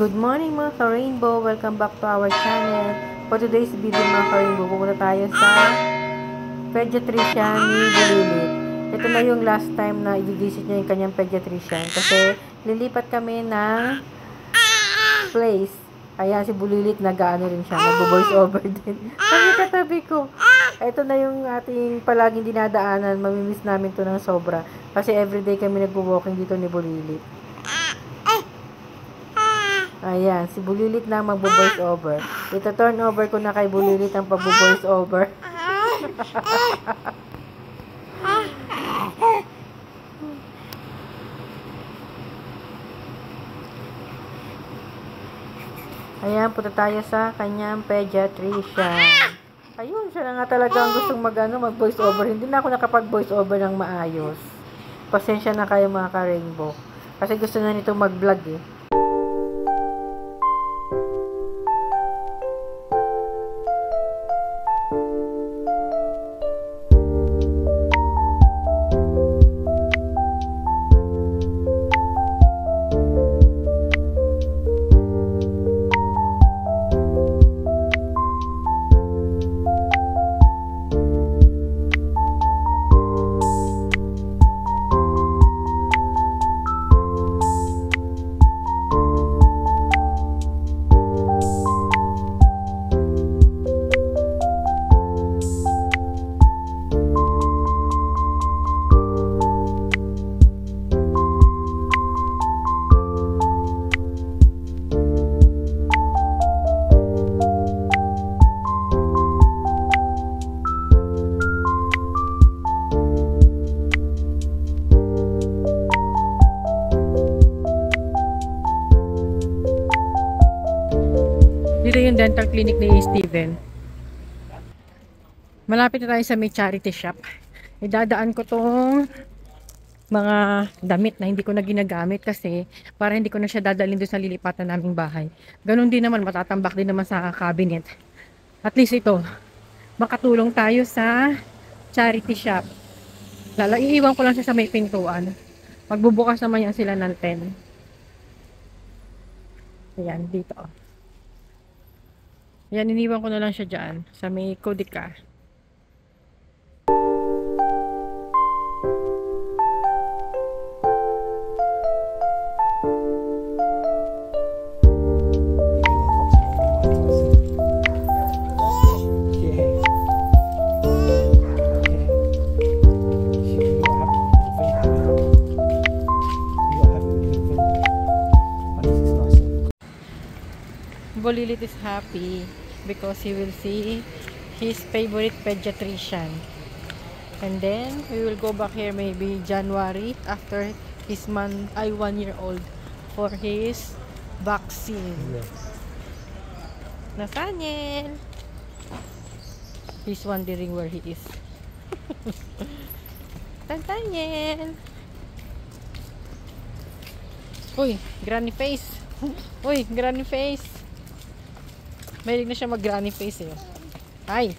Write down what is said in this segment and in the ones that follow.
Good morning mga ka-rainbow! Welcome back to our channel. For today's video mga ka-rainbow, pupunta tayo sa pediatrician ni Bulilit. Ito na yung last time na i-visit niya yung kanyang pediatrician kasi lilipat kami ng place. Ayan, si Bulilit nag-ano rin siya, nag-voice over din. Sabi katabi ko, ito na yung ating palaging dinadaanan, mamimiss namin to ng sobra. Kasi everyday kami nag-walking dito ni Bulilit. Ayan, si Bulilit na magbo-voice over. Ito turn over ko na kay Bulilit ang pagbo-voice over. Ayan, punta tayo sa kanyang pediatrician. Ayun, siya na nga talaga ang gustong mag-voice over. Hindi na ako nakapag-voice over ng maayos. Pasensya na kayo mga ka-rainbow. Kasi gusto na nito mag-vlog eh. Dito yung dental clinic ni Steven. Malapit na tayo sa may charity shop. Idadaan ko tong mga damit na hindi ko na ginagamit kasi para hindi ko na siya dadalhin doon sa lilipatan naming bahay. Ganun din naman, matatambak din naman sa cabinet. At least ito, makatulong tayo sa charity shop. Iiwan ko lang siya sa may pintuan. Magbubukas naman yan sila ng 10. Ayan, dito. Yan, iniwan ko na lang siya dyan sa may Codica. Bulilit is happy because he will see his favorite pediatrician, and then we will go back here maybe January after his 1 year old for his vaccine. Yes. Nathaniel, he's wondering where he is. Nathaniel, uy, granny face. Uy, granny face. Mahilig na siya mag-granny face eh. Hi!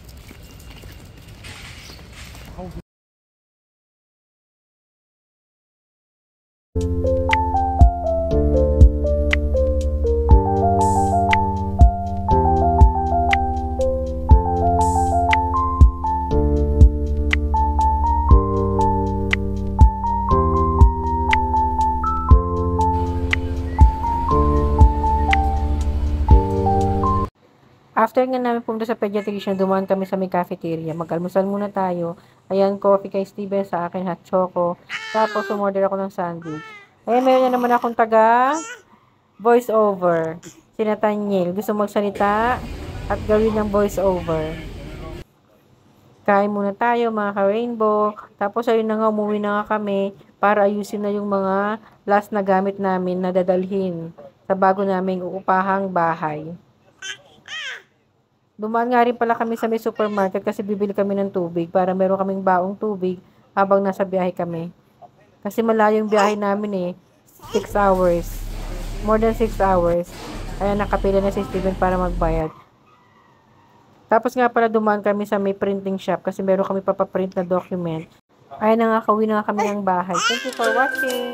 After nga namin pumunta sa pediatrician, dumaan kami sa may cafeteria. Mag-almusal muna tayo. Ayan, coffee kay Steven, sa akin hot choco. Tapos, umorder ako ng sandwich. Ayan, meron na naman akong taga voice over. Si Nathaniel. Gusto magsalita at gawin ng voice over. Kain muna tayo, mga ka-rainbow. Tapos, ayun na nga, umuwi na nga kami para ayusin na yung mga last na gamit namin na dadalhin sa bago naming uupahang bahay. Dumaan nga rin pala kami sa may supermarket kasi bibili kami ng tubig para meron kaming baong tubig habang nasa biyahe kami. Kasi malayong biyahe namin eh. 6 hours. More than 6 hours. Kaya nakapila na si Steven para magbayad. Tapos nga pala dumaan kami sa may printing shop kasi meron kami papaprint na document. Ay, nakakauwi na nga kami ng bahay. Thank you for watching!